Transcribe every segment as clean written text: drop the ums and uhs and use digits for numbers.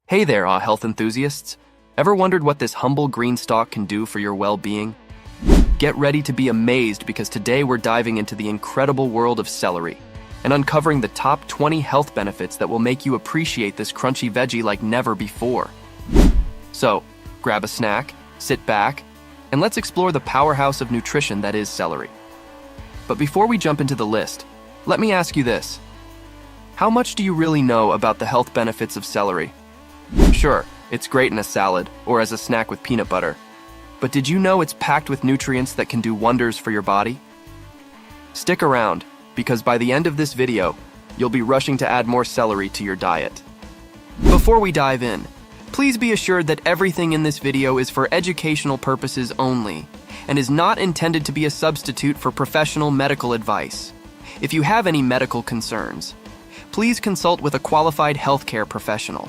Hey there, health enthusiasts. Ever wondered what this humble green stalk can do for your well-being? Get ready to be amazed because today we're diving into the incredible world of celery and uncovering the top 20 health benefits that will make you appreciate this crunchy veggie like never before. So, grab a snack, sit back, and let's explore the powerhouse of nutrition that is celery. But before we jump into the list, let me ask you this. How much do you really know about the health benefits of celery? Sure, it's great in a salad or as a snack with peanut butter. But did you know it's packed with nutrients that can do wonders for your body? Stick around, because by the end of this video, you'll be rushing to add more celery to your diet. Before we dive in, please be assured that everything in this video is for educational purposes only and is not intended to be a substitute for professional medical advice. If you have any medical concerns, please consult with a qualified healthcare professional.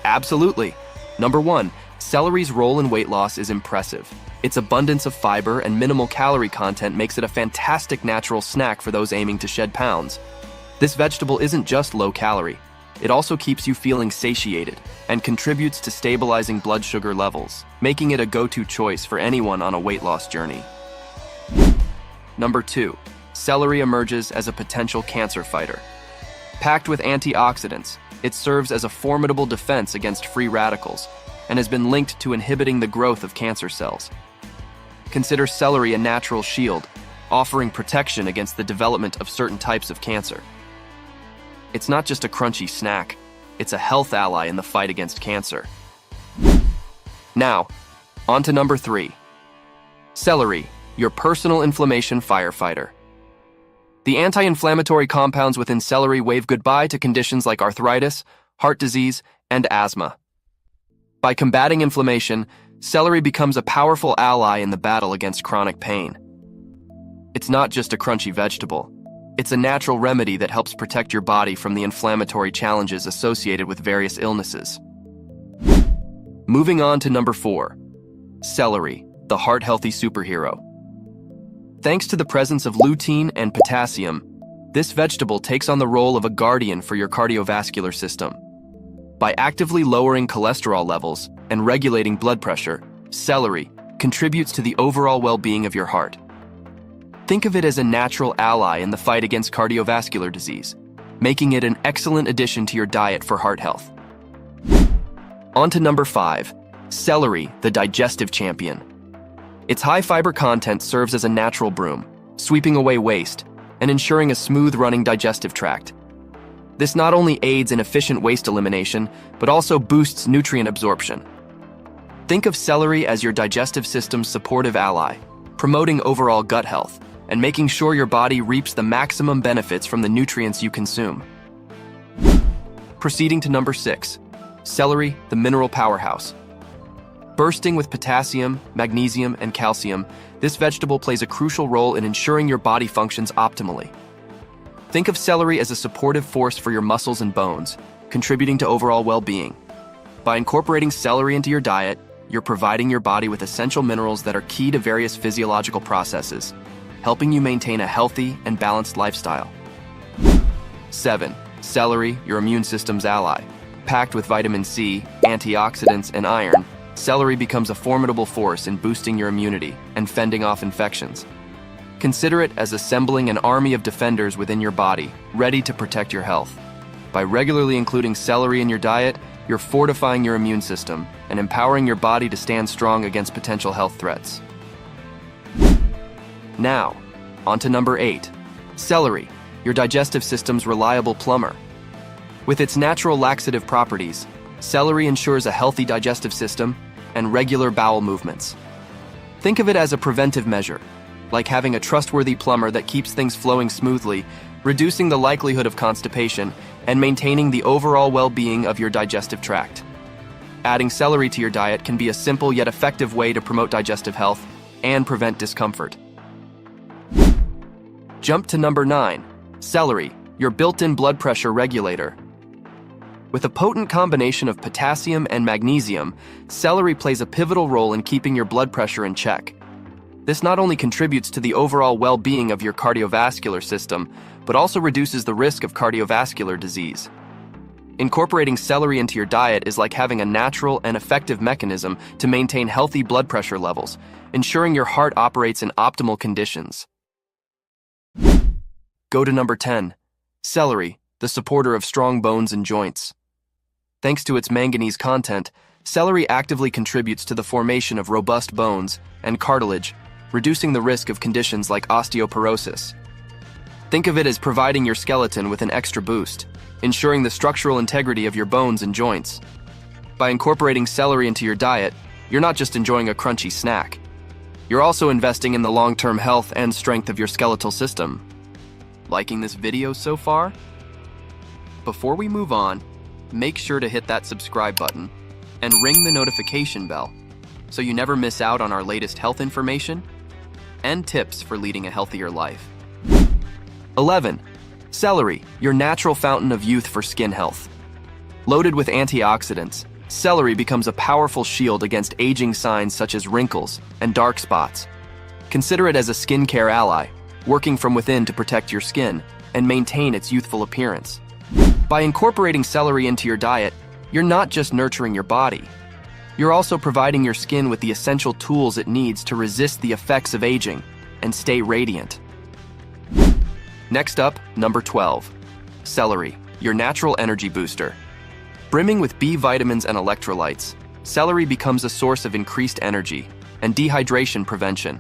Absolutely. Number 1, celery's role in weight loss is impressive. Its abundance of fiber and minimal calorie content makes it a fantastic natural snack for those aiming to shed pounds. This vegetable isn't just low calorie. It also keeps you feeling satiated and contributes to stabilizing blood sugar levels, making it a go-to choice for anyone on a weight loss journey. Number 2, celery emerges as a potential cancer fighter. Packed with antioxidants, it serves as a formidable defense against free radicals and has been linked to inhibiting the growth of cancer cells. Consider celery a natural shield, offering protection against the development of certain types of cancer. It's not just a crunchy snack, it's a health ally in the fight against cancer. Now, on to number 3. Celery, your personal inflammation firefighter. The anti-inflammatory compounds within celery wave goodbye to conditions like arthritis, heart disease, and asthma. By combating inflammation, celery becomes a powerful ally in the battle against chronic pain. It's not just a crunchy vegetable. It's a natural remedy that helps protect your body from the inflammatory challenges associated with various illnesses. Moving on to number 4. Celery, the heart-healthy superhero. Thanks to the presence of lutein and potassium, this vegetable takes on the role of a guardian for your cardiovascular system. By actively lowering cholesterol levels and regulating blood pressure, celery contributes to the overall well-being of your heart. Think of it as a natural ally in the fight against cardiovascular disease, making it an excellent addition to your diet for heart health. On to number 5, celery, the digestive champion. Its high fiber content serves as a natural broom, sweeping away waste and ensuring a smooth-running digestive tract. This not only aids in efficient waste elimination, but also boosts nutrient absorption. Think of celery as your digestive system's supportive ally, promoting overall gut health and making sure your body reaps the maximum benefits from the nutrients you consume. Proceeding to number 6, celery, the mineral powerhouse. Bursting with potassium, magnesium, and calcium, this vegetable plays a crucial role in ensuring your body functions optimally. Think of celery as a supportive force for your muscles and bones, contributing to overall well-being. By incorporating celery into your diet, you're providing your body with essential minerals that are key to various physiological processes, helping you maintain a healthy and balanced lifestyle. 7. Celery, your immune system's ally. Packed with vitamin C, antioxidants, and iron, celery becomes a formidable force in boosting your immunity and fending off infections. Consider it as assembling an army of defenders within your body, ready to protect your health. By regularly including celery in your diet, you're fortifying your immune system and empowering your body to stand strong against potential health threats. Now, on to number 8. Celery, your digestive system's reliable plumber. With its natural laxative properties, celery ensures a healthy digestive system and regular bowel movements. Think of it as a preventive measure, like having a trustworthy plumber that keeps things flowing smoothly, reducing the likelihood of constipation and maintaining the overall well-being of your digestive tract. Adding celery to your diet can be a simple yet effective way to promote digestive health and prevent discomfort. Jump to number 9, celery, your built-in blood pressure regulator. With a potent combination of potassium and magnesium, celery plays a pivotal role in keeping your blood pressure in check. This not only contributes to the overall well-being of your cardiovascular system, but also reduces the risk of cardiovascular disease. Incorporating celery into your diet is like having a natural and effective mechanism to maintain healthy blood pressure levels, ensuring your heart operates in optimal conditions. Go to number 10. Celery, the supporter of strong bones and joints. Thanks to its manganese content, celery actively contributes to the formation of robust bones and cartilage, reducing the risk of conditions like osteoporosis. Think of it as providing your skeleton with an extra boost, ensuring the structural integrity of your bones and joints. By incorporating celery into your diet, you're not just enjoying a crunchy snack. You're also investing in the long-term health and strength of your skeletal system. Liking this video so far? Before we move on, make sure to hit that subscribe button and ring the notification bell so you never miss out on our latest health information and tips for leading a healthier life. 11. Celery, your natural fountain of youth for skin health. Loaded with antioxidants, celery becomes a powerful shield against aging signs such as wrinkles and dark spots. Consider it as a skincare ally, working from within to protect your skin and maintain its youthful appearance. By incorporating celery into your diet, you're not just nurturing your body. You're also providing your skin with the essential tools it needs to resist the effects of aging and stay radiant. Next up, number 12. Celery, your natural energy booster. Brimming with B vitamins and electrolytes, celery becomes a source of increased energy and dehydration prevention.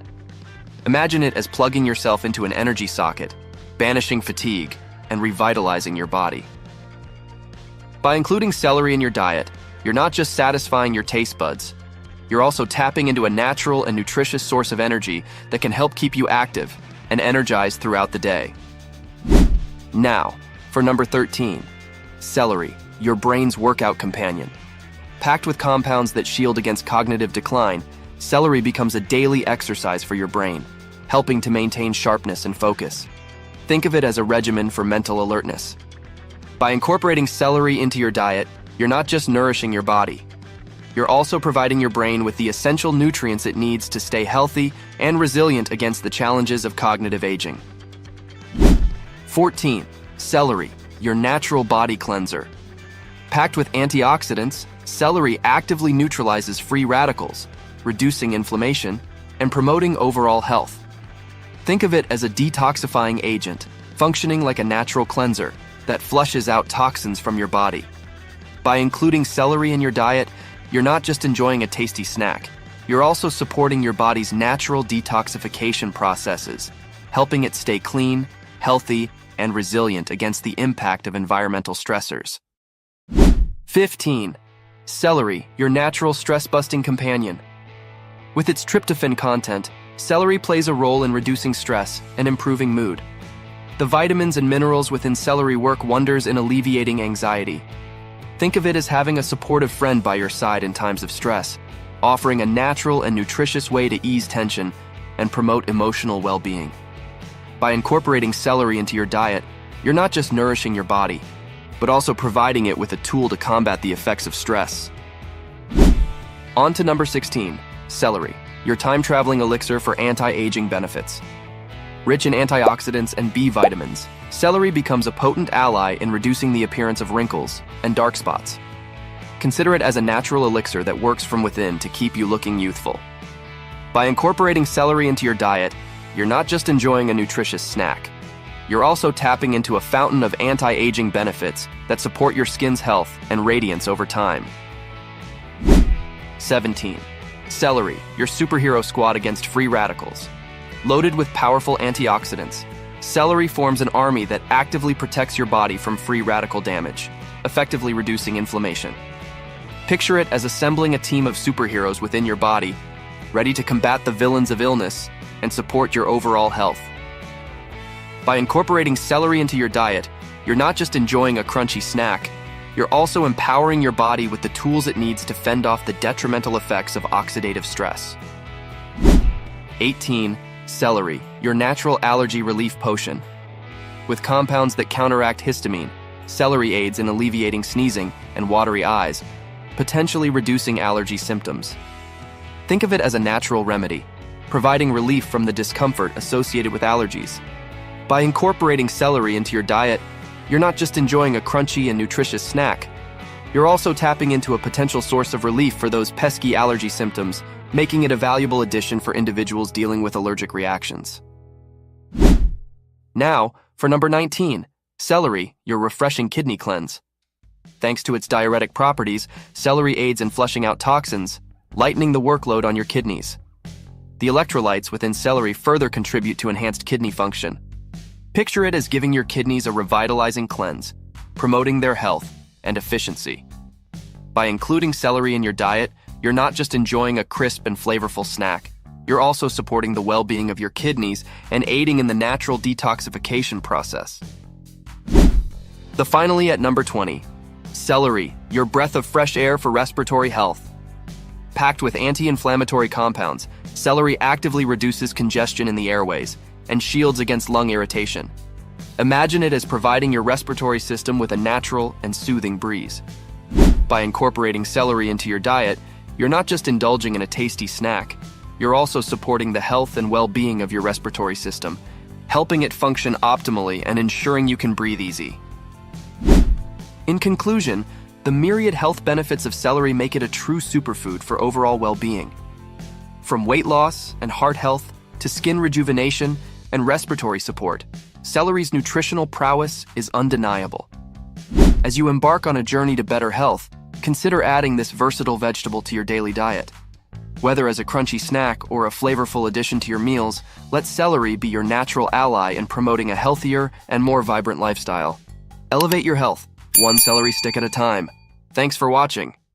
Imagine it as plugging yourself into an energy socket, banishing fatigue and revitalizing your body. By including celery in your diet, you're not just satisfying your taste buds, you're also tapping into a natural and nutritious source of energy that can help keep you active and energized throughout the day. Now, for number 13, celery, your brain's workout companion. Packed with compounds that shield against cognitive decline, celery becomes a daily exercise for your brain, helping to maintain sharpness and focus. Think of it as a regimen for mental alertness. By incorporating celery into your diet, you're not just nourishing your body. You're also providing your brain with the essential nutrients it needs to stay healthy and resilient against the challenges of cognitive aging. 14. Celery, your natural body cleanser. Packed with antioxidants, celery actively neutralizes free radicals, reducing inflammation and promoting overall health. Think of it as a detoxifying agent, functioning like a natural cleanser that flushes out toxins from your body. By including celery in your diet, you're not just enjoying a tasty snack, you're also supporting your body's natural detoxification processes, helping it stay clean, healthy, and resilient against the impact of environmental stressors. 15. Celery, your natural stress-busting companion. With its tryptophan content, celery plays a role in reducing stress and improving mood. The vitamins and minerals within celery work wonders in alleviating anxiety. Think of it as having a supportive friend by your side in times of stress, offering a natural and nutritious way to ease tension and promote emotional well-being. By incorporating celery into your diet, you're not just nourishing your body, but also providing it with a tool to combat the effects of stress. On to number 16, celery, your time-traveling elixir for anti-aging benefits. Rich in antioxidants and B vitamins, celery becomes a potent ally in reducing the appearance of wrinkles and dark spots. Consider it as a natural elixir that works from within to keep you looking youthful. By incorporating celery into your diet, you're not just enjoying a nutritious snack. You're also tapping into a fountain of anti-aging benefits that support your skin's health and radiance over time. 17. Celery, your superhero squad against free radicals. Loaded with powerful antioxidants, celery forms an army that actively protects your body from free radical damage, effectively reducing inflammation. Picture it as assembling a team of superheroes within your body, ready to combat the villains of illness and support your overall health. By incorporating celery into your diet, you're not just enjoying a crunchy snack, you're also empowering your body with the tools it needs to fend off the detrimental effects of oxidative stress. 18. Celery, your natural allergy relief potion. With compounds that counteract histamine, celery aids in alleviating sneezing and watery eyes, potentially reducing allergy symptoms. Think of it as a natural remedy, providing relief from the discomfort associated with allergies. By incorporating celery into your diet, you're not just enjoying a crunchy and nutritious snack. You're also tapping into a potential source of relief for those pesky allergy symptoms, making it a valuable addition for individuals dealing with allergic reactions. Now, for number 19, celery, your refreshing kidney cleanse. Thanks to its diuretic properties, celery aids in flushing out toxins, lightening the workload on your kidneys. The electrolytes within celery further contribute to enhanced kidney function. Picture it as giving your kidneys a revitalizing cleanse, promoting their health and efficiency. By including celery in your diet, you're not just enjoying a crisp and flavorful snack, you're also supporting the well-being of your kidneys and aiding in the natural detoxification process. Finally, at number 20, celery, your breath of fresh air for respiratory health. Packed with anti-inflammatory compounds, celery actively reduces congestion in the airways and shields against lung irritation. Imagine it as providing your respiratory system with a natural and soothing breeze. By incorporating celery into your diet, you're not just indulging in a tasty snack, you're also supporting the health and well-being of your respiratory system, helping it function optimally and ensuring you can breathe easy. In conclusion, the myriad health benefits of celery make it a true superfood for overall well-being. From weight loss and heart health to skin rejuvenation and respiratory support, celery's nutritional prowess is undeniable. As you embark on a journey to better health, consider adding this versatile vegetable to your daily diet. Whether as a crunchy snack or a flavorful addition to your meals, let celery be your natural ally in promoting a healthier and more vibrant lifestyle. Elevate your health, one celery stick at a time. Thanks for watching.